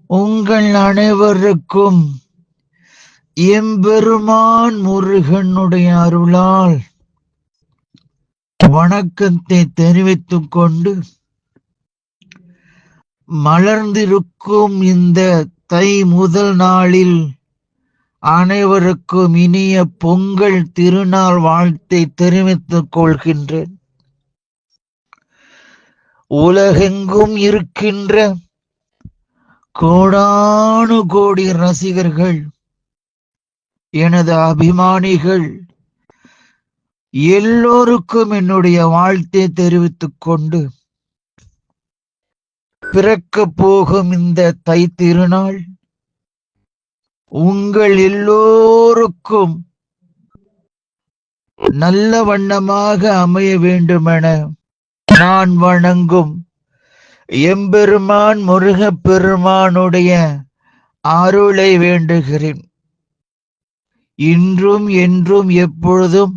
உங்கள் அனைவருக்கும் எம்பெருமான் முருகனுடைய அருளால் வணக்கத்தை தெரிவித்துக் கொண்டு மலர்ந்திருக்கும் இந்த தை முதல் நாளில் அனைவருக்கும் இனிய பொங்கல் திருநாள் வாழ்த்தை தெரிவித்துக் கொள்கின்றேன். உலகெங்கும் இருக்கின்ற கோடானு கோடி ரசிகர்கள், எனது அபிமானிகள் எல்லோருக்கும் என்னுடைய வாழ்த்தை தெரிவித்துக் கொண்டு பிறக்கப் போகும் இந்த தை திருநாள் உங்கள் எல்லோருக்கும் நல்ல வண்ணமாக அமைய வேண்டுமென நான் வணங்கும் எம்பெருமான் முருகப்பெருமானுடைய அருளை வேண்டுகிறேன். இன்றும் என்றும் எப்பொழுதும்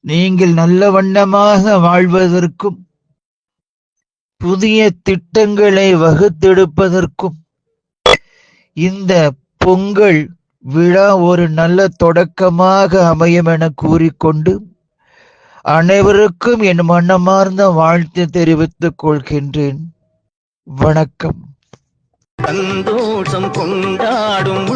நீங்கள் நல்ல வண்ணமாக வாழ்வதற்கும் புதிய திட்டங்களை வகுத்தெடுப்பதற்கும் இந்த பொங்கல் விழா ஒரு நல்ல தொடக்கமாக அமையும் என கூறிக்கொண்டு அனைவருக்கும் என் மனமார்ந்த வாழ்த்து தெரிவித்துக் கொள்கின்றேன். வணக்கம். சந்தோஷம் கொண்டாடும்